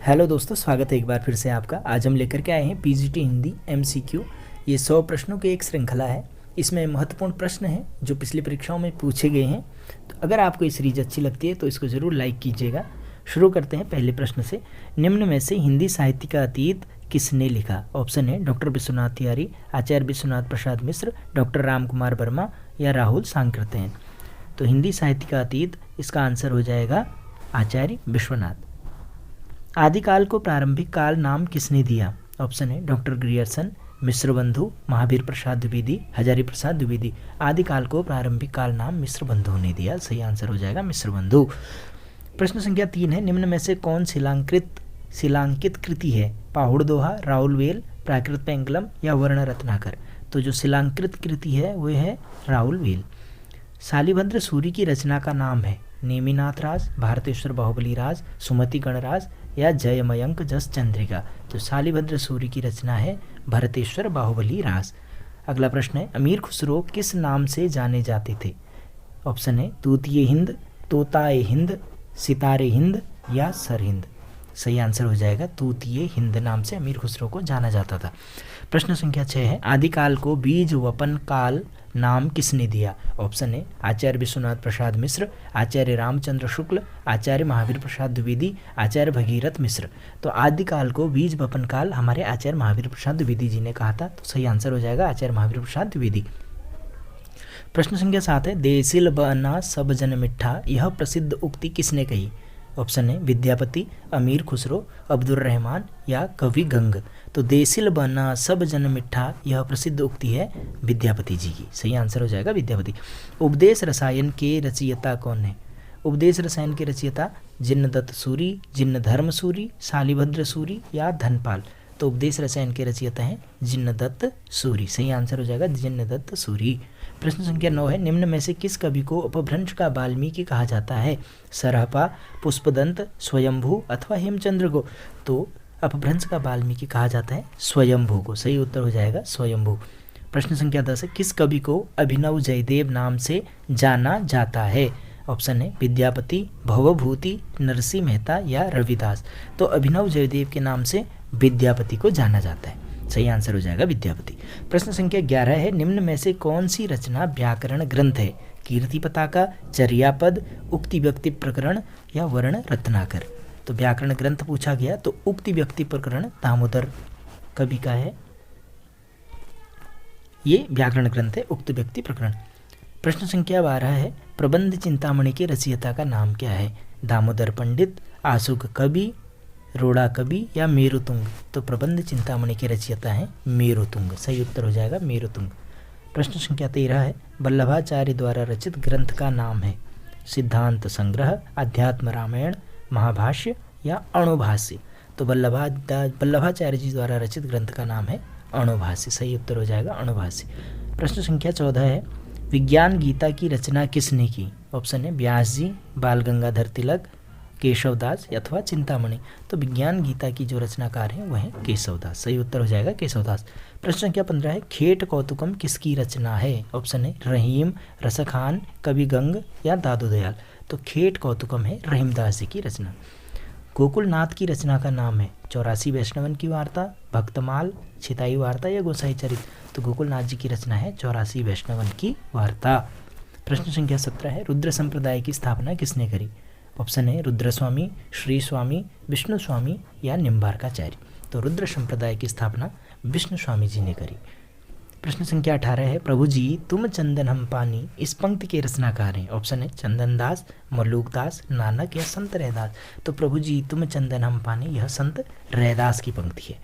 Hello दोस्तों, स्वागत है एक बार फिर से आपका। आज हम लेकर के आए हैं पीजीटी हिंदी एमसीक्यू। ये 100 प्रश्नों की एक श्रृंखला है। इसमें महत्वपूर्ण प्रश्न हैं जो पिछली परीक्षाओं में पूछे गए हैं। तो अगर आपको ये सीरीज अच्छी लगती है तो इसको ज़रूर लाइक कीजिएगा। शुरू करते हैं पहले प्रश्न से। निम्न में से हिंदी साहित्य का अतीत किसने लिखा? ऑप्शन है डॉक्टर विश्वनाथ तिवारी, आचार्य विश्वनाथ प्रसाद मिश्र, डॉक्टर राम कुमार वर्मा या राहुल सांकृत्यायन। तो हिंदी साहित्य का अतीत, इसका आंसर हो जाएगा आचार्य विश्वनाथ। आदिकाल को प्रारंभिक काल नाम किसने दिया? ऑप्शन है डॉक्टर ग्रियर्सन, मिश्र बंधु, महावीर प्रसाद द्विवेदी, हजारी प्रसाद द्विवेदी। आदिकाल को प्रारंभिक काल नाम मिश्र बंधु ने दिया। सही आंसर हो जाएगा मिश्र बंधु। प्रश्न संख्या 3 है। निम्न में से कौन शिलांकित कृति है? पाहुड़ दोहा, राउल वेल, प्राकृत पेंगलम या वर्ण रत्नाकर। तो जो शिलांकृत कृति है वह है राउल वेल। शालिभद्र सूरी की रचना का नाम है? नेमिनाथ राज, भारतेश्वर बाहुबली राज, सुमति गणराज या जयमयंक जस चंद्रिका। तो शालिभद्र सूरी की रचना है भरतेश्वर बाहुबली राज। अगला प्रश्न है। अमीर खुसरो किस नाम से जाने जाते थे? ऑप्शन है तूतिए हिंद, तोताए हिंद, सितारे हिंद या सर हिंद। सही आंसर हो जाएगा तूतिए हिंद नाम से अमीर खुसरो को जाना जाता था। प्रश्न संख्या 6 है। आदिकाल को बीज वपन काल नाम किसने दिया? ऑप्शन है आचार्य विश्वनाथ प्रसाद मिश्र, आचार्य रामचंद्र शुक्ल, आचार्य महावीर प्रसाद द्विवेदी, आचार्य भगीरथ मिश्र। तो आदिकाल को बीज वपन काल हमारे आचार्य महावीर प्रसाद द्विवेदी जी ने कहा था। तो सही आंसर हो जाएगा आचार्य महावीर प्रसाद द्विवेदी। प्रश्न संख्या 7 है। देसिल बना सब जन मिठा, यह प्रसिद्ध उक्ति किसने कही? ऑप्शन है विद्यापति, अमीर खुसरो, अब्दुल रहमान या कवि गंग। तो देसिल बना सब जन मिठा, यह प्रसिद्ध उक्ति है विद्यापति जी की। सही आंसर हो जाएगा विद्यापति। उपदेश रसायन के रचयिता कौन है? उपदेश रसायन के रचयिता जिन्नदत्त सूरी, जिन्नधर्म सूरी, शालिभद्र सूरी या धनपाल। तो उपदेश रसायन के रचयिता हैं जिन्नदत्त सूरी। सही आंसर हो जाएगा जिन्नदत्त सूरी। प्रश्न संख्या 9 है। निम्न में से किस कवि को अपभ्रंश का वाल्मीकि कहा जाता है? सरहपा, पुष्पदंत, स्वयंभू अथवा हेमचंद्र को। तो अपभ्रंश का वाल्मीकि कहा जाता है स्वयंभू को। सही उत्तर हो जाएगा स्वयंभू। प्रश्न संख्या 10 है। किस कवि को अभिनव जयदेव नाम से जाना जाता है? ऑप्शन है विद्यापति, भवभूति, नरसिंह मेहता या रविदास। तो अभिनव जयदेव के नाम से विद्यापति को जाना जाता है। सही आंसर हो जाएगा विद्यापति। प्रश्न संख्या 11 है। निम्न में से कौन सी रचना व्याकरण ग्रंथ है? कीर्ति पताका, चर्यापद, उक्ति व्यक्ति प्रकरण या वर्ण रत्नाकर। तो व्याकरण ग्रंथ पूछा गया तो उक्ति व्यक्ति प्रकरण दामोदर कवि का है। ये व्याकरण ग्रंथ है उक्त व्यक्ति प्रकरण। प्रश्न संख्या 12 है। प्रबंध चिंतामणि के रचयिता का नाम क्या है? दामोदर पंडित, आशुक कवि, रोड़ा कवि या मेरुतुंग। तो प्रबंध चिंतामणि के रचयिता हैं मेरुतुंग। सही उत्तर हो जाएगा मेरुतुंग। प्रश्न संख्या 13 है। वल्लभाचार्य द्वारा रचित ग्रंथ का नाम है? सिद्धांत संग्रह, अध्यात्म रामायण, महाभाष्य या अणुभाष्य। तो वल्लभाचार्य जी द्वारा रचित ग्रंथ का नाम है अणुभाष्य। सही उत्तर हो जाएगा अणुभाष्य। प्रश्न संख्या 14 है। विज्ञान गीता की रचना किसने की? ऑप्शन है व्यास जी, बाल गंगाधर तिलक, केशवदास अथवा चिंतामणि। तो विज्ञान गीता की जो रचनाकार हैं वह है केशवदास। सही उत्तर हो जाएगा केशवदास। प्रश्न संख्या 15 है। खेट कौतुकम किसकी रचना है? ऑप्शन है रहीम, रसखान, कवि गंग या दादू दयाल। तो खेट कौतुकम है रहीमदास जी की रचना। गोकुलनाथ की रचना का नाम है? 84 वैष्णवन की वार्ता, भक्तमाल, छिताई वार्ता या गोसाई चरित। तो गोकुलनाथ जी की रचना है 84 वैष्णवन की वार्ता। प्रश्न संख्या 17 है। रुद्र संप्रदाय की स्थापना किसने करी? ऑप्शन है रुद्रस्वामी, श्री स्वामी, विष्णु स्वामी या निम्बार्काचार्य। तो रुद्र संप्रदाय की स्थापना विष्णु स्वामी जी ने करी। प्रश्न संख्या 18 है। प्रभु जी तुम चंदन हम पानी, इस पंक्ति के रचनाकार हैं? ऑप्शन है चंदन दास, मल्लूक दास, नानक या संत रैदास। तो प्रभु जी तुम चंदन हम पानी, यह संत रैदास की पंक्ति है।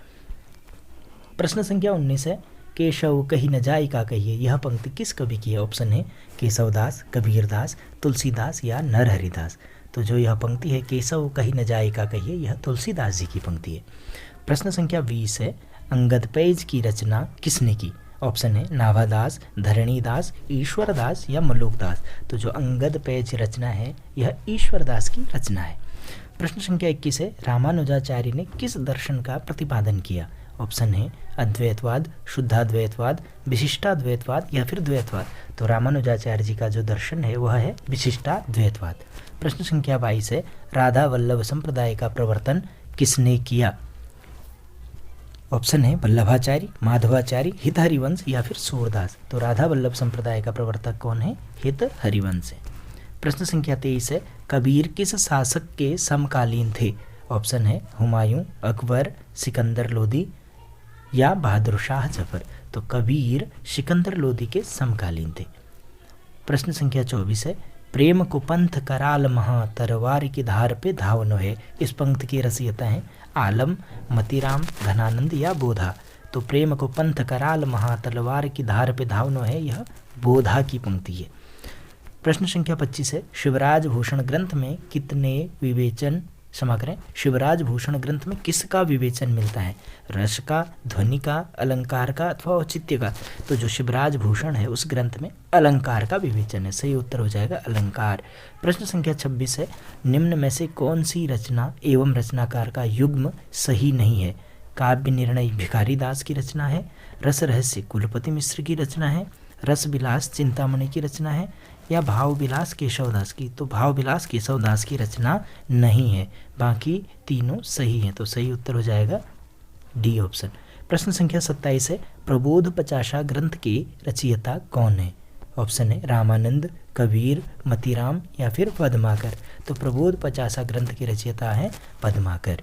प्रश्न संख्या 19 है। केशव कही न जाय का कहिए, यह पंक्ति किस कवि की है? ऑप्शन है केशवदास, कबीरदास, तुलसीदास या नरहरिदास। तो जो यह पंक्ति है केशव कही न जाय का कहिए, यह तुलसीदास जी की पंक्ति है। प्रश्न संख्या 20 है। अंगद पैज की रचना किसने की? ऑप्शन है नाभादास, धरणीदास, ईश्वरदास या मल्लूकदास। तो जो अंगद पैज रचना है यह ईश्वरदास की रचना है। प्रश्न संख्या 21 है। रामानुजाचार्य ने किस दर्शन का प्रतिपादन किया? ऑप्शन है अद्वैतवाद, शुद्धाद्वैतवाद, विशिष्टाद्वैतवाद या फिर द्वैतवाद। तो रामानुजाचार्य जी का जो दर्शन है वह है विशिष्टाद्वैतवाद। प्रश्न संख्या 22 है। राधा वल्लभ संप्रदाय का प्रवर्तन किसने किया? ऑप्शन है वल्लभाचार्य, माधवाचार्य, हित हरिवंश या फिर सूरदास। तो राधा वल्लभ संप्रदाय का प्रवर्तक कौन है? हित हरिवंश है। प्रश्न संख्या 23 है कबीर किस शासक के समकालीन थे? ऑप्शन है हुमायूं, अकबर, सिकंदर लोदी या बहादुर शाह जफर। तो कबीर सिकंदर लोदी के समकालीन थे। प्रश्न संख्या 24 है प्रेम को पंथ कराल महा तरवार की धार पे धावनो है। इस पंक्ति के रचयिता हैं आलम, मतीराम, घनानंद या बोधा। तो प्रेम को पंथ कराल महा तलवार की धार पे धावनो है, यह बोधा की पंक्ति है। प्रश्न संख्या 25 है शिवराज भूषण ग्रंथ में कितने विवेचन, क्षमा करें, शिवराज भूषण ग्रंथ में किसका विवेचन मिलता है? रस का, ध्वनि का, अलंकार का अथवा औचित्य का। तो जो शिवराज भूषण है उस ग्रंथ में अलंकार का विवेचन है। सही उत्तर हो जाएगा अलंकार। प्रश्न संख्या 26 है निम्न में से कौन सी रचना एवं रचनाकार का युग्म सही नहीं है? काव्य निर्णय भिखारी दास की रचना है, रस रहस्य कुलपति मिश्र की रचना है, रस विलास चिंतामणि की रचना है या भाव विलास केशवदास की। तो भाव विलास केशवदास की रचना नहीं है, बाकी तीनों सही हैं। तो सही उत्तर हो जाएगा डी ऑप्शन। प्रश्न संख्या 27 है प्रबोध पचाशा ग्रंथ के रचयिता कौन है? ऑप्शन है रामानंद, कबीर, मतीराम या फिर पद्माकर। तो प्रबोध पचाशा ग्रंथ के रचयिता है पद्माकर।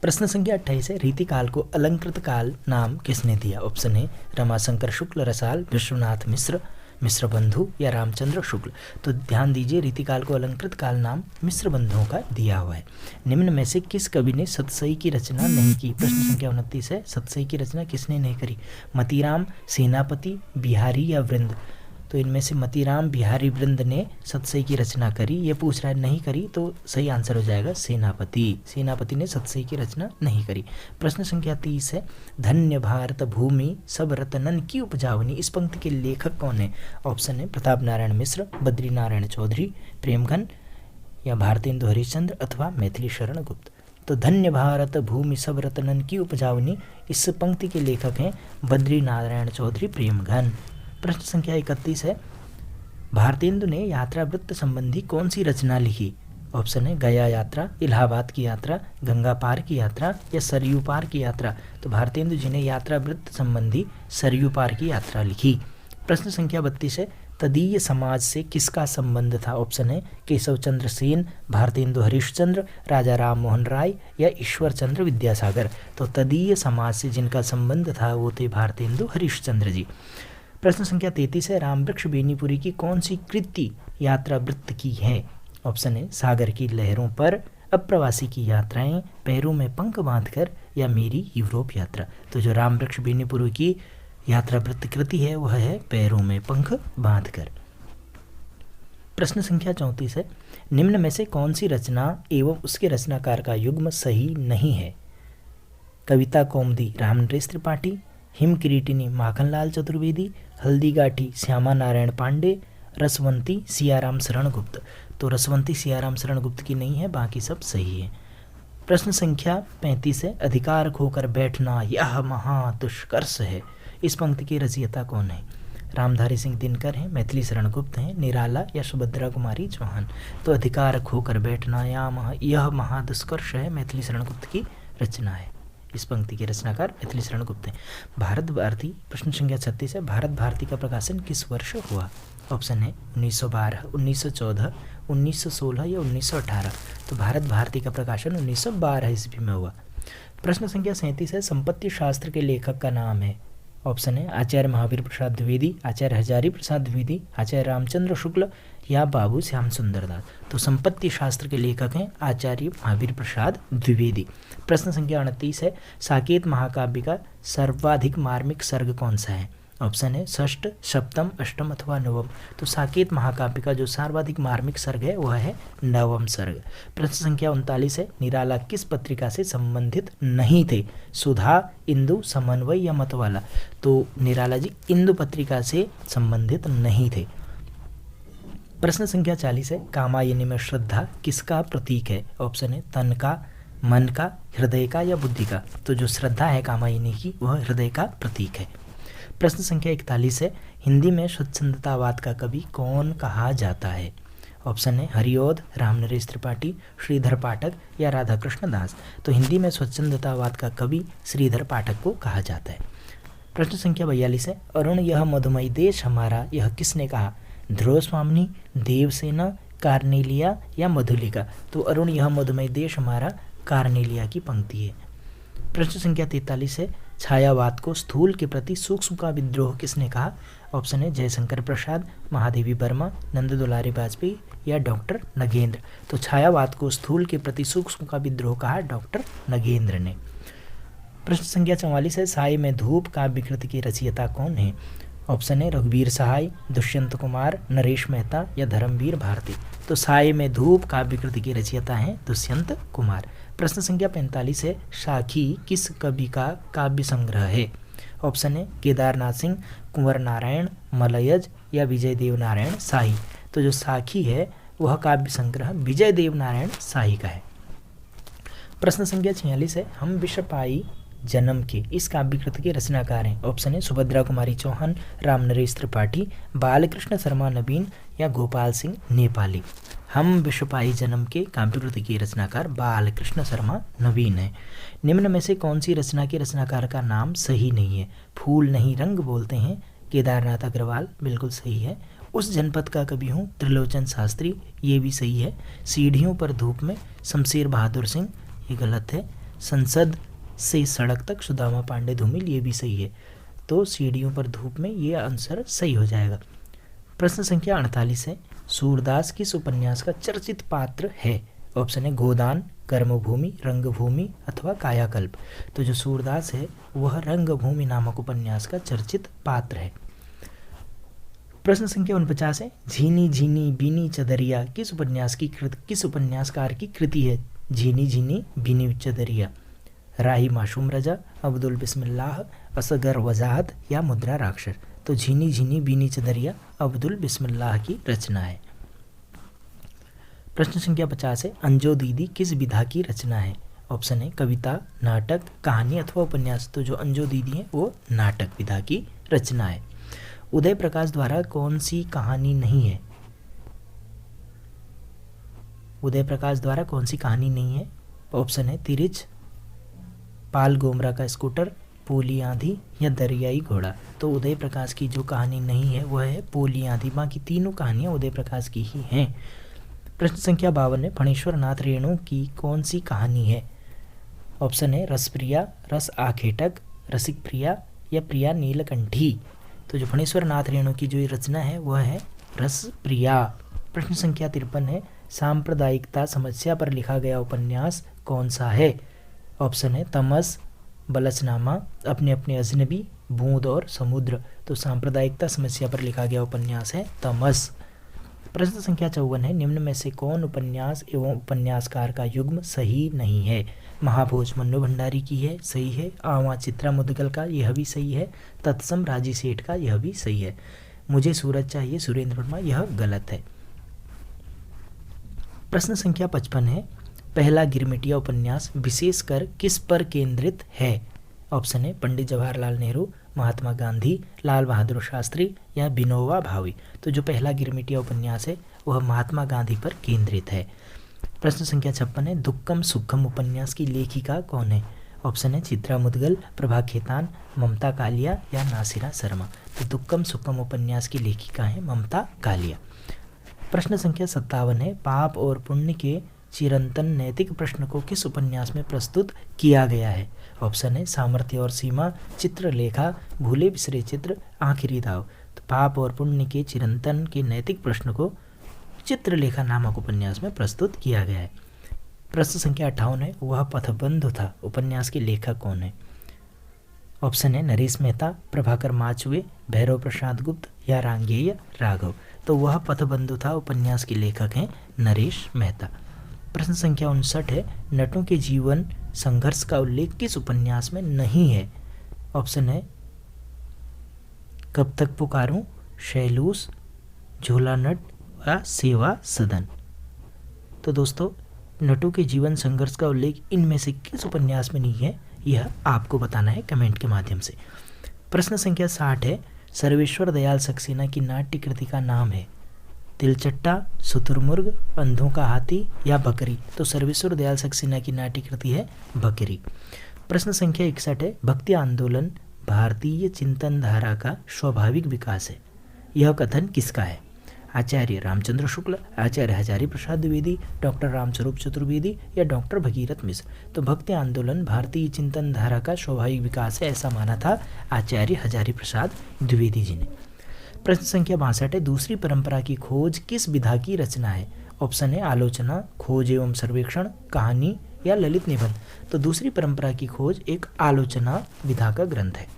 प्रश्न संख्या 28 है रीतिकाल को अलंकृत काल नाम किसने दिया? ऑप्शन है रमाशंकर शुक्ल रसाल, विश्वनाथ मिश्र, मिश्र बंधु या रामचंद्र शुक्ल। तो ध्यान दीजिए रीतिकाल को अलंकृत काल नाम मिश्र बंधुओं का दिया हुआ है। निम्न में से किस कवि ने सतसई की रचना नहीं की? प्रश्न संख्या 29 है सतसई की रचना किसने नहीं करी? मतीराम, सेनापति, बिहारी या वृंद। तो इनमें से मतीराम, बिहारी, वृंद ने सतसई की रचना करी। ये पूछ रहा है नहीं करी, तो सही आंसर हो जाएगा सेनापति। सेनापति ने सतसई की रचना नहीं करी। प्रश्न संख्या 30 है धन्य भारत भूमि सब रतनन की उपजावनी। इस पंक्ति के लेखक कौन है? ऑप्शन है प्रताप नारायण मिश्र, बद्री नारायण चौधरी, प्रेमघन या भारतेंदु हरिश्चंद्र अथवा मैथिली शरण गुप्त। तो धन्य भारत भूमि सब रतनन की उपजावनी, इस पंक्ति के लेखक हैं बद्री नारायण चौधरी, प्रेमघन। प्रश्न संख्या 31 है भारतेंदु ने यात्रा वृत्त संबंधी कौन सी रचना लिखी? ऑप्शन है गया यात्रा, इलाहाबाद की यात्रा, गंगा पार की यात्रा या सरयू पार की यात्रा। तो भारतेंदु जी ने यात्रा वृत्त संबंधी सरयू पार की यात्रा लिखी। प्रश्न संख्या 32 है तदीय समाज से किसका संबंध था? ऑप्शन है केशव चंद्र सेन, भारतेंदु हरिश्चंद्र, राजा राम मोहन राय या ईश्वर चंद्र विद्यासागर। तो तदीय समाज से जिनका संबंध था वो थे भारतेंदु हरिश्चंद्र जी। प्रश्न संख्या 33 है रामवृक्ष बेनीपुरी की कौन सी कृति यात्रा वृत्त की है? ऑप्शन है सागर की लहरों पर, अप्रवासी की यात्राएं, पैरों में पंख बांधकर या मेरी यूरोप यात्रा। तो जो रामवृक्ष बेनीपुरी की यात्रा वृत्त कृति है वह है पैरों में पंख बांधकर। प्रश्न संख्या 34 है निम्न में से कौन सी रचना एवं उसके रचनाकार का युग्म सही नहीं है? कविता कौमुदी रामनरेश त्रिपाठी, हिम किरीटिनी माखनलाल चतुर्वेदी, हल्दी गाठी श्यामा नारायण पांडे, रसवंती सियाराम शरण गुप्त। तो रसवंती सियाराम शरण गुप्त की नहीं है, बाकी सब सही है। प्रश्न संख्या 35 है अधिकार खोकर बैठना यह महादुष्कर्ष है। इस पंक्ति के रचयिता कौन है? रामधारी सिंह दिनकर हैं, मैथिली शरण गुप्त हैं, निराला या सुभद्रा कुमारी चौहान। तो अधिकार खोकर बैठना यह महादुष्कर्ष है, मैथिली शरण गुप्त की रचना है। इस पंक्ति के रचनाकार मैथिली शरण गुप्त हैं। भारत भारती, प्रश्न संख्या 36 है भारत भारती का प्रकाशन किस वर्ष हुआ? ऑप्शन है 1912, 1914, 1916 या 1918। तो भारत भारती का प्रकाशन 1912 ईस्वी में हुआ। प्रश्न संख्या 37 है संपत्ति शास्त्र के लेखक का नाम है? ऑप्शन है आचार्य महावीर प्रसाद द्विवेदी, आचार्य हजारी प्रसाद द्विवेदी, आचार्य रामचंद्र शुक्ल या बाबू श्याम सुंदर दास। तो संपत्ति शास्त्र के लेखक हैं आचार्य महावीर प्रसाद द्विवेदी। प्रश्न संख्या 29 है साकेत महाकाव्य का सर्वाधिक मार्मिक सर्ग कौन सा है? ऑप्शन है षष्ठ, सप्तम, अष्टम अथवा नवम। तो साकेत महाकाव्य का जो सर्वाधिक मार्मिक सर्ग है वह है नवम सर्ग। प्रश्न संख्या 39 है निराला किस पत्रिका से संबंधित नहीं थे? सुधा, इंदु, समन्वय या मतवाला। तो निराला जी इंदु पत्रिका से संबंधित नहीं थे। प्रश्न संख्या 40 है कामायनी में श्रद्धा किसका प्रतीक है? ऑप्शन है तन का, मन का, हृदय का या बुद्धि का। तो जो श्रद्धा है कामायनी की वह हृदय का प्रतीक है। प्रश्न संख्या 41 है हिंदी में स्वच्छंदतावाद का कवि कौन कहा जाता है? ऑप्शन है हरिऔध, रामनरेश त्रिपाठी, श्रीधर पाठक या राधा कृष्ण दास। तो हिंदी में स्वच्छंदतावाद का कवि श्रीधर पाठक को कहा जाता है। प्रश्न संख्या 42 है, अरुण यह मधुमय देश हमारा, यह किसने कहा? ध्रुव स्वामिनी, देवसेना, कार्नेलिया या मधुलिका। तो अरुण यह मधुमय देश हमारा कार्नेलिया की पंक्ति है। प्रश्न संख्या 43 है, छायावाद को स्थूल के प्रति सूक्ष्म का विद्रोह किसने कहा? ऑप्शन है जयशंकर प्रसाद, महादेवी वर्मा, नंद दुलारी वाजपेयी या डॉक्टर नगेंद्र। तो छायावाद को स्थूल के प्रति सूक्ष्म का विद्रोह कहा डॉक्टर नगेंद्र ने। प्रश्न संख्या 44 है, साय में धूप काव्य कृति की रचयिता कौन है? ऑप्शन है रघुवीर सहाय, दुष्यंत कुमार, नरेश मेहता या धर्मवीर भारती। तो साय में धूप काव्य कृति की रचयिता हैं दुष्यंत कुमार। प्रश्न संख्या 45 है, साखी किस कवि का काव्य संग्रह है? ऑप्शन है केदारनाथ सिंह, कुंवर नारायण, मलयज या विजय देव नारायण शाही। तो जो साखी है वह काव्य संग्रह विजय देव नारायण शाही का है। प्रश्न संख्या 46 है, हम विश्व पाई जन्म के इस काव्य कृति के रचनाकार हैं। ऑप्शन है सुभद्रा कुमारी चौहान, रामनरेश त्रिपाठी, बालकृष्ण शर्मा नवीन या गोपाल सिंह नेपाली। हम विश्व पाई जन्म के काव्य कृति के रचनाकार बालकृष्ण शर्मा नवीन है। निम्न में से कौन सी रचना के रचनाकार का नाम सही नहीं है? फूल नहीं रंग बोलते हैं, केदारनाथ अग्रवाल, बिल्कुल सही है। उस जनपद का कवि हूँ, त्रिलोचन शास्त्री, ये भी सही है। सीढ़ियों पर धूप में, शमशेर बहादुर सिंह, ये गलत है। संसद से सड़क तक, सुदामा पांडे धूमिल, ये भी सही है। तो सीढ़ियों पर धूप में, ये आंसर सही हो जाएगा। प्रश्न संख्या 48 है, सूरदास किस उपन्यास का चर्चित पात्र है? ऑप्शन है गोदान, कर्मभूमि, रंगभूमि अथवा कायाकल्प। तो जो सूरदास है वह रंगभूमि नामक उपन्यास का चर्चित पात्र है। प्रश्न संख्या 49 है, झीनी झीनी बीनी चदरिया किस उपन्यासकार की कृति है? झीनी झीनी बीनी चदरिया, राही मासूम रजा, अब्दुल बिस्मिल्लाह, असगर वजाहत या मुद्रा राक्षस। तो झीनी झीनी बीनी चदरिया अब्दुल बिस्मिल्लाह की रचना है। प्रश्न संख्या 50 है, अंजो दीदी किस विधा की रचना है? ऑप्शन है कविता, नाटक, कहानी अथवा उपन्यास। तो जो अंजो दीदी है वो नाटक विधा की रचना है। उदय प्रकाश द्वारा कौन सी कहानी नहीं है? उदय प्रकाश द्वारा कौन सी कहानी नहीं है? ऑप्शन है तिरिच, पाल गोमरा का स्कूटर, पोली आंधी या दरियाई घोड़ा। तो उदय प्रकाश की जो कहानी नहीं है वह है पोली आंधी। बाकी तीनों कहानियां उदय प्रकाश की ही हैं। प्रश्न संख्या 52 है, फणीश्वर नाथ रेणु की कौन सी कहानी है? ऑप्शन है रसप्रिया, रस आखेटक, रसिक प्रिया या प्रिया नीलकंठी। तो जो फणीश्वर नाथ रेणु की जो रचना है वह है रसप्रिया। प्रश्न संख्या 53 है, सांप्रदायिकता समस्या पर लिखा गया उपन्यास कौन सा है? ऑप्शन है तमस, बलसनामा, अपने अपने अजनबी, बूंद और समुद्र। तो सांप्रदायिकता समस्या पर लिखा गया उपन्यास है तमस। प्रश्न संख्या 54 है, निम्न में से कौन उपन्यास एवं उपन्यासकार का युग्म सही नहीं है? महाभोज मन्नू भंडारी की है, सही है। आवा चित्रा मुदगल का, यह भी सही है। तत्सम राजी सेठ का, यह भी सही है। मुझे सूरज चाहिए सुरेंद्र वर्मा, यह गलत है। प्रश्न संख्या 55 है, पहला गिरमिटिया उपन्यास विशेषकर किस पर केंद्रित है? ऑप्शन है पंडित जवाहरलाल नेहरू, महात्मा गांधी, लाल बहादुर शास्त्री या विनोबा भावे। तो जो पहला गिरमिटिया उपन्यास है वह महात्मा गांधी पर केंद्रित है। प्रश्न संख्या 56 है, दुक्कम सुक्कम उपन्यास की लेखिका कौन है? ऑप्शन है चित्रा मुदगल, प्रभा खेतान, ममता कालिया या नासिरा शर्मा। तो दुक्कम सुक्कम उपन्यास की लेखिका है ममता कालिया। प्रश्न संख्या 57 है, पाप और पुण्य के चिरंतन नैतिक प्रश्न को किस उपन्यास में प्रस्तुत किया गया है? ऑप्शन है सामर्थ्य और सीमा, चित्रलेखा, भूले बिसरे चित्र, आखिरी दाव। तो पाप और पुण्य के चिरंतन के नैतिक प्रश्न को चित्रलेखा नामक उपन्यास में प्रस्तुत किया गया है। प्रश्न संख्या 58 है, वह पथबंध था उपन्यास के लेखक कौन है? ऑप्शन है नरेश मेहता, प्रभाकर माचवे, भैरव प्रसाद गुप्त या रांगेय राघव। तो वह पथबंधु था उपन्यास के लेखक हैं नरेश मेहता। प्रश्न संख्या 59 है, नटों के जीवन संघर्ष का उल्लेख किस उपन्यास में नहीं है? ऑप्शन है कब तक पुकारूं, शैलूस, झोला नट या सेवा सदन। तो दोस्तों नटों के जीवन संघर्ष का उल्लेख इनमें से किस उपन्यास में नहीं है, यह आपको बताना है कमेंट के माध्यम से। प्रश्न संख्या 60 है, सर्वेश्वर दयाल सक्सेना की नाट्य कृति का नाम है? तिलचट्टा, शुतुरमुर्ग, अंधों का हाथी या बकरी। तो सर्वेश्वर दयाल सक्सेना की नाट्य कृति है बकरी। प्रश्न संख्या 61 है, भक्ति आंदोलन भारतीय चिंतन धारा का स्वाभाविक विकास है, यह कथन किसका है? आचार्य रामचंद्र शुक्ल, आचार्य हजारी प्रसाद द्विवेदी, डॉक्टर रामस्वरूप चतुर्वेदी या डॉक्टर भगीरथ मिश्र। तो भक्ति आंदोलन भारतीय चिंतन धारा का स्वाभाविक विकास है, ऐसा माना था आचार्य हजारी प्रसाद द्विवेदी जी ने। प्रश्न संख्या 62 है, दूसरी परंपरा की खोज किस विधा की रचना है? ऑप्शन है आलोचना, खोज एवं सर्वेक्षण, कहानी या ललित निबंध। तो दूसरी परंपरा की खोज एक आलोचना विधा का ग्रंथ है।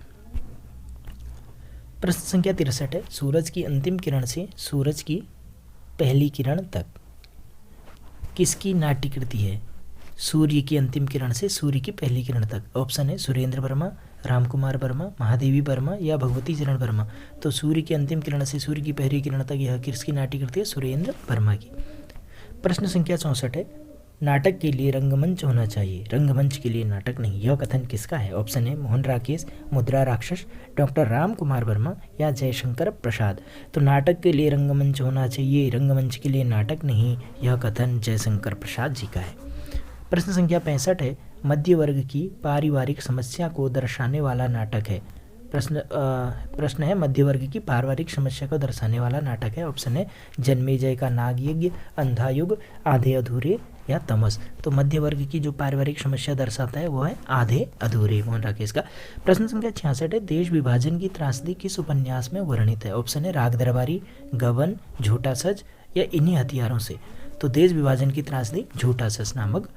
प्रश्न संख्या 63 है, सूरज की अंतिम किरण से सूरज की पहली किरण तक किसकी नाट्य कृति है? सूर्य की अंतिम किरण से सूर्य की पहली किरण तक। ऑप्शन है सुरेंद्र वर्मा, रामकुमार वर्मा, महादेवी वर्मा या भगवती चरण वर्मा। तो सूर्य की अंतिम किरण से सूर्य की पहली किरण तक यह किसकी नाट्य कृति है? सुरेंद्र वर्मा की। प्रश्न संख्या 64 है, नाटक के लिए रंगमंच होना चाहिए, रंगमंच के लिए नाटक नहीं, यह कथन किसका है? ऑप्शन है मोहन राकेश, मुद्रा राक्षस, डॉक्टर राम कुमार वर्मा या जयशंकर प्रसाद। तो नाटक के लिए रंगमंच होना चाहिए, रंगमंच के लिए नाटक नहीं, यह कथन जयशंकर प्रसाद जी का है। प्रश्न संख्या 65 है, मध्य वर्ग की पारिवारिक समस्या को दर्शाने वाला नाटक है। प्रश्न है मध्य वर्ग की पारिवारिक समस्या को दर्शाने वाला नाटक है। ऑप्शन है जन्मेजय का नाग यज्ञ, अंधा युग, आधे अधूरे या तमस। तो मध्य वर्ग की जो पारिवारिक समस्या दर्शाता है वो है आधे अधूरे, मोहन राकेश का। प्रश्न संख्या 66 है, देश विभाजन की त्रासदी किस उपन्यास में वर्णित है? ऑप्शन है राग दरबारी, गबन, झूठा सच या इन्हीं हथियारों से। तो देश विभाजन की त्रासदी झूठा सच नामक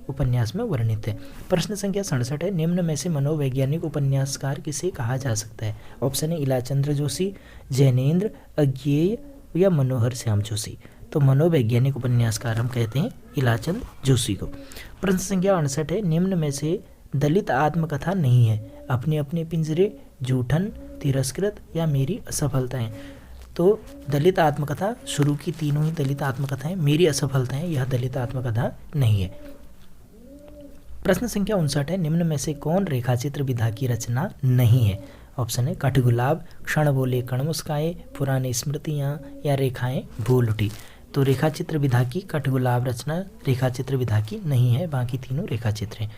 उपन्यास में वर्णित है। प्रश्न संख्या 67 है, निम्न में से मनोवैज्ञानिक उपन्यासकार किसे कहा जा सकता है? ऑप्शन है इलाचंद्र जोशी, जैनेन्द्र, अज्ञेय या मनोहर श्याम जोशी। तो मनोवैज्ञानिक उपन्यासकार हम कहते हैं इलाचंद जोशी को। प्रश्न संख्या 68 है, निम्न में से दलित आत्मकथा नहीं है, अपने अपने पिंजरे, जूठन, तिरस्कृत या मेरी असफलताएं। तो दलित आत्मकथा, शुरू की तीनों ही दलित आत्मकथाएं, मेरी असफलताएं यह दलित आत्मकथा नहीं है। प्रश्न संख्या 59 है, निम्न में से कौन रेखाचित्र विधा की रचना नहीं है? ऑप्शन है कठगुलाब, क्षण बोले कण मुस्काए, पुरानी स्मृतियाँ या रेखाएं भूल उठी। तो रेखाचित्र विधा की कठगुलाब रचना रेखाचित्र विधा की नहीं है, बाकी तीनों रेखाचित्र हैं।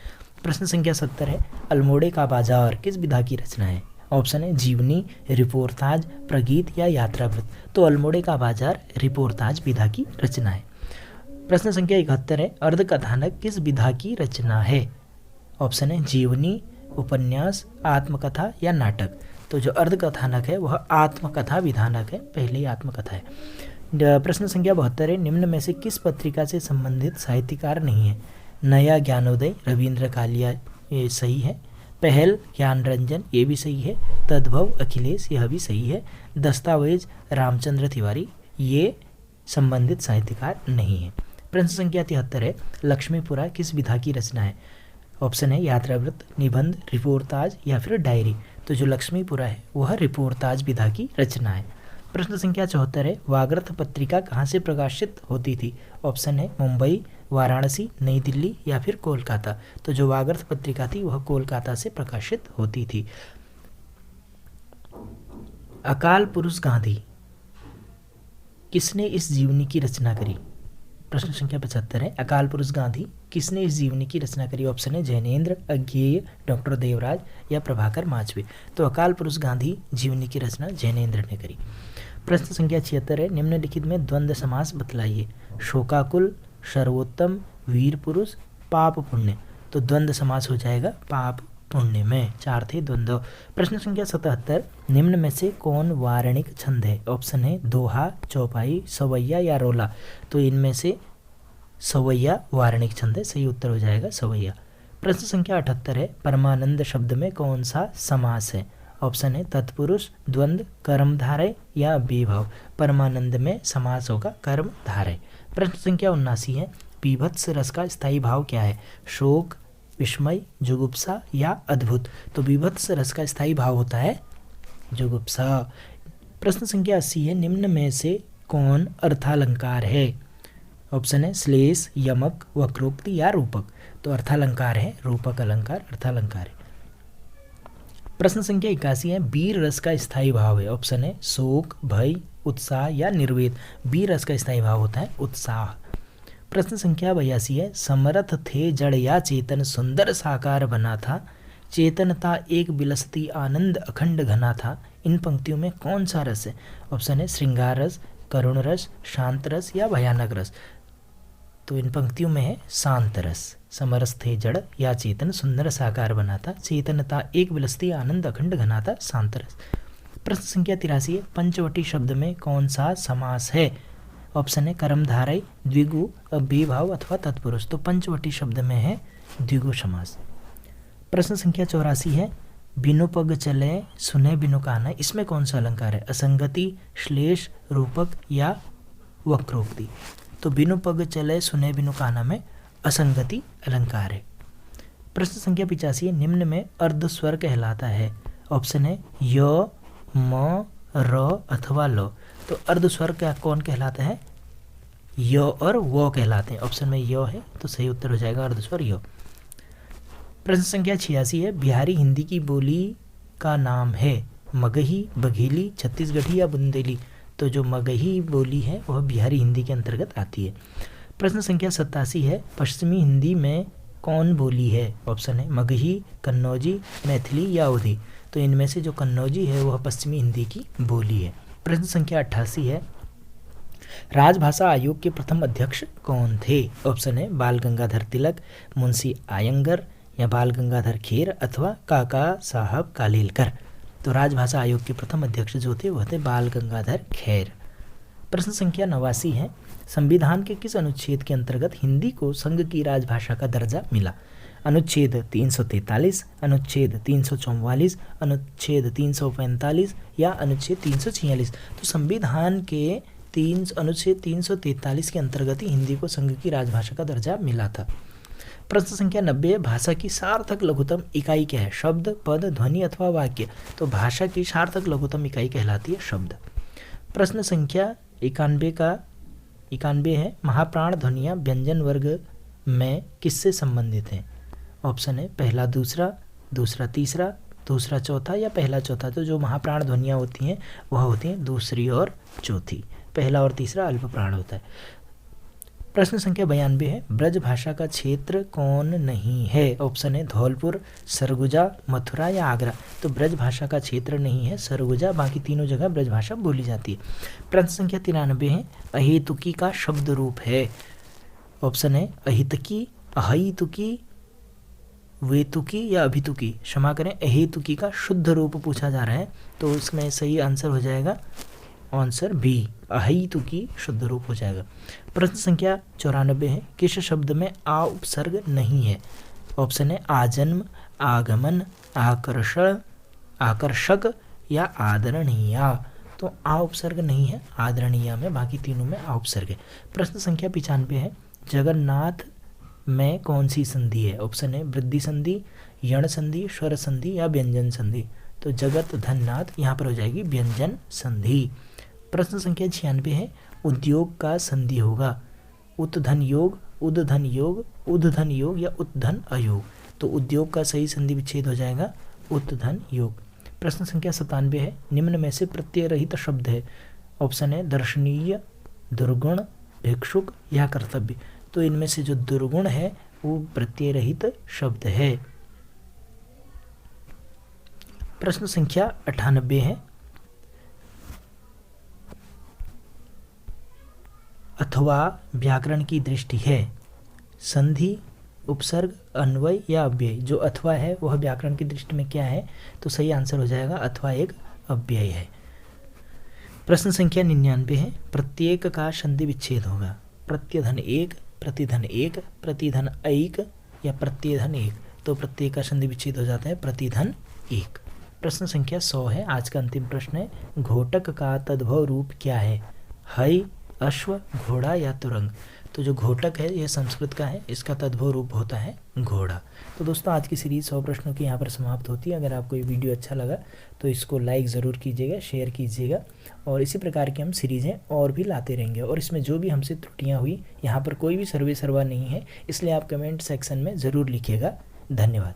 प्रश्न संख्या 70 है, अल्मोड़े का बाजार किस विधा की रचना है? ऑप्शन है जीवनी, रिपोर्ताज, प्रगीत या यात्रावृत्त। तो अल्मोड़े का बाजार रिपोर्ताज विधा की रचना है। प्रश्न संख्या 71 है, अर्धकथानक किस विधा की रचना है? ऑप्शन है जीवनी, उपन्यास, आत्मकथा या नाटक। तो जो अर्धकथानक है वह आत्मकथा विधानक है, पहले ही आत्मकथा है। प्रश्न संख्या 72 है, निम्न में से किस पत्रिका से संबंधित साहित्यकार नहीं है? नया ज्ञानोदय, रविंद्र कालिया, ये सही है। पहल, ज्ञान रंजन, ये भी सही है। तद्भव, अखिलेश, यह भी सही है। दस्तावेज, रामचंद्र तिवारी, ये संबंधित साहित्यकार नहीं है। प्रश्न संख्या 73 है, लक्ष्मीपुरा किस विधा की रचना है? ऑप्शन है यात्रावृत्त, निबंध, रिपोर्ताज या फिर डायरी। तो जो लक्ष्मीपुरा है वह रिपोर्ताज विधा की रचना है। प्रश्न संख्या 74 है, वागर्थ पत्रिका कहाँ से प्रकाशित होती थी? ऑप्शन है मुंबई, वाराणसी, नई दिल्ली या फिर कोलकाता। तो जो वागर्थ पत्रिका थी वह कोलकाता से प्रकाशित होती थी। अकाल पुरुष गांधी किसने इस जीवनी की रचना करी? प्रश्न संख्या 75 है, अकाल पुरुष गांधी किसने इस जीवनी की रचना करी? ऑप्शन है जैनेन्द्र, अज्ञेय, डॉक्टर देवराज या प्रभाकर माचवे। तो अकाल पुरुष गांधी जीवनी की रचना जैनेन्द्र ने करी। प्रश्न संख्या 76 है, निम्नलिखित में द्वंद्व समास बतलाइए। शोकाकुल, सर्वोत्तम, वीर पुरुष, पाप पुण्य। तो द्वंद्व समास हो जाएगा पाप पुण्य में, 4 थे द्वंद्व। प्रश्न संख्या 77, निम्न में से कौन वारणिक छंद है? ऑप्शन है दोहा, चौपाई, सवैया या रोला। तो इनमें से सवैया वारणिक छंद है, सही उत्तर हो जाएगा सवैया। प्रश्न संख्या 78 है, परमानंद शब्द में कौन सा समास है? ऑप्शन है तत्पुरुष, द्वंद्व, कर्मधारय या बेभाव। परमानंद में समास होगा कर्मधारय। प्रश्न संख्या 79 है, बीभत्स रस का स्थायी भाव क्या है? शोक, विस्मय, जुगुप्सा या अद्भुत। तो बीभत्स रस का स्थायी भाव होता है जुगुप्सा। प्रश्न संख्या 80 है, निम्न में से कौन अर्थालंकार है? ऑप्शन है श्लेष, यमक, वक्रोक्ति या रूपक। तो अर्थालंकार है रूपक अलंकार, अर्थालंकार है। प्रश्न संख्या 81 है, वीर रस का स्थायी भाव है। ऑप्शन है शोक, भय, उत्साह या निर्वेद। बी रस का स्थायी भाव होता है उत्साह। प्रश्न संख्या 82 है, समर्थ थे जड़ या चेतन सुंदर साकार बना था, चेतनता एक विलसती आनंद अखंड घना था। इन पंक्तियों में कौन सा रस है? ऑप्शन है श्रृंगार रस, करुण रस, शांत रस या भयानक रस। तो इन पंक्तियों में है शांत रस। समरस थे जड़ या चेतन सुंदर साकार बना था, चेतनता एक विलसती आनंद अखंड घना था, शांत रस। प्रश्न संख्या 83 है, पंचवटी शब्द में कौन सा समास है? ऑप्शन है कर्मधारय, द्विगु, अव्ययीभाव अथवा तत्पुरुष। तो पंचवटी शब्द में है द्विगु समास। प्रश्न संख्या 84 है, बिनु पग चले सुने बिनु काना, इसमें कौन सा अलंकार है? असंगति, श्लेष, रूपक या वक्रोक्ति। तो बिनु पग चले सुने बिनु काना में असंगति अलंकार है। प्रश्न संख्या 85 है, निम्न में अर्ध स्वर कहलाता है। ऑप्शन है य, म, र अथवा ल। तो अर्ध स्वर क्या कौन कहलाता है? य और वो कहलाते हैं। ऑप्शन में य है तो सही उत्तर हो जाएगा अर्ध स्वर य। प्रश्न संख्या 86 है, बिहारी हिंदी की बोली का नाम है मगही, बघेली, छत्तीसगढ़ी या बुंदेली। तो जो मगही बोली है वह बिहारी हिंदी के अंतर्गत आती है। प्रश्न संख्या 87 है, पश्चिमी हिंदी में कौन बोली है? ऑप्शन है मगही, कन्नौजी, मैथिली या अवधी। तो इनमें से जो कन्नौजी है वह पश्चिमी हिंदी की बोली है। प्रश्न संख्या 88 है, राजभाषा आयोग के प्रथम अध्यक्ष कौन थे? ऑप्शन है बाल गंगाधर तिलक, मुंशी आयंगर या बाल गंगाधर खेर अथवा काका साहब कालेलकर। तो राजभाषा आयोग के प्रथम अध्यक्ष जो थे वह थे बाल गंगाधर खेर। प्रश्न संख्या 89 है, संविधान के किस अनुच्छेद के अंतर्गत हिंदी को संघ की राजभाषा का दर्जा मिला? अनुच्छेद 343, अनुच्छेद 344, अनुच्छेद 345 या अनुच्छेद 346। तो संविधान के अनुच्छेद 343 के अंतर्गत ही हिंदी को संघ की राजभाषा का दर्जा मिला था। प्रश्न संख्या 90, भाषा की सार्थक लघुत्तम इकाई क्या है? शब्द, पद, ध्वनि अथवा वाक्य। तो भाषा की सार्थक लघुत्तम इकाई कहलाती है शब्द। प्रश्न संख्या 91 है, महाप्राण ध्वनियाँ व्यंजन वर्ग में किससे संबंधित हैं? ऑप्शन है पहला दूसरा, दूसरा तीसरा, दूसरा चौथा या पहला चौथा। तो जो महाप्राण ध्वनियाँ होती हैं वह होती हैं दूसरी और चौथी। पहला और तीसरा अल्प प्राण होता है। प्रश्न संख्या 92 है, ब्रज भाषा का क्षेत्र कौन नहीं है? ऑप्शन है धौलपुर, सरगुजा, मथुरा या आगरा। तो ब्रज भाषा का क्षेत्र नहीं है सरगुजा, बाकी तीनों जगह ब्रज भाषा बोली जाती है। प्रश्न संख्या 93 है, अहेतुकी का शब्द रूप है। ऑप्शन है अहितकी, अहितुकी, वेतुकी या अभितुकी। क्षमा करें, अहेतुकी का शुद्ध रूप पूछा जा रहा है तो इसमें सही आंसर हो जाएगा आंसर बी, अहेतुकी शुद्ध रूप हो जाएगा। प्रश्न संख्या 94 है, किस शब्द में आ उपसर्ग नहीं है? ऑप्शन है आजन्म, आगमन, आकर्षण, आकर्षक या आदरणीय। तो आ उपसर्ग नहीं है आदरणीय में, बाकी तीनों में आ उपसर्ग है। प्रश्न संख्या 95 है, जगन्नाथ में कौन सी संधि है? ऑप्शन है वृद्धि संधि, यण संधि, स्वर संधि या व्यंजन संधि। तो जगत धननाथ यहाँ पर हो जाएगी व्यंजन संधि। प्रश्न संख्या 96 है, उद्योग का संधि होगा उत्धन योग, उद्धन योग, उद्धन योग या उत्धन अयोग। तो उद्योग का सही संधि विच्छेद हो जाएगा उत्धन योग। प्रश्न संख्या 97 है, निम्न में से प्रत्यय रहित शब्द है। ऑप्शन है दर्शनीय, दुर्गुण, भिक्षुक या कर्तव्य। तो इनमें से जो दुर्गुण है वो प्रत्यय रहित शब्द है। प्रश्न संख्या 98 है, अथवा व्याकरण की दृष्टि है संधि, उपसर्ग, अन्वय या अव्यय। जो अथवा है वह व्याकरण की दृष्टि में क्या है? तो सही आंसर हो जाएगा अथवा एक अव्यय है। प्रश्न संख्या 99 है, प्रत्येक का संधि विच्छेद होगा प्रत्यधन एक, प्रतिधन एक, प्रतिधन एक या प्रत्यधन एक। तो प्रत्येक का संधि विच्छेद हो जाता है प्रतिधन एक। प्रश्न संख्या 100 है, आज का अंतिम प्रश्न है, घोटक का तद्भव रूप क्या है? हई, अश्व, घोड़ा या तुरंग। तो जो घोटक है यह संस्कृत का है, इसका तद्भव रूप होता है घोड़ा। तो दोस्तों आज की सीरीज 100 प्रश्नों की यहाँ पर समाप्त होती है। अगर आपको ये वीडियो अच्छा लगा तो इसको लाइक ज़रूर कीजिएगा, शेयर कीजिएगा और इसी प्रकार की हम सीरीज़ें और भी लाते रहेंगे। और इसमें जो भी हमसे त्रुटियाँ हुई, यहाँ पर कोई भी सर्वे सर्वा नहीं है, इसलिए आप कमेंट सेक्शन में ज़रूर लिखिएगा। धन्यवाद।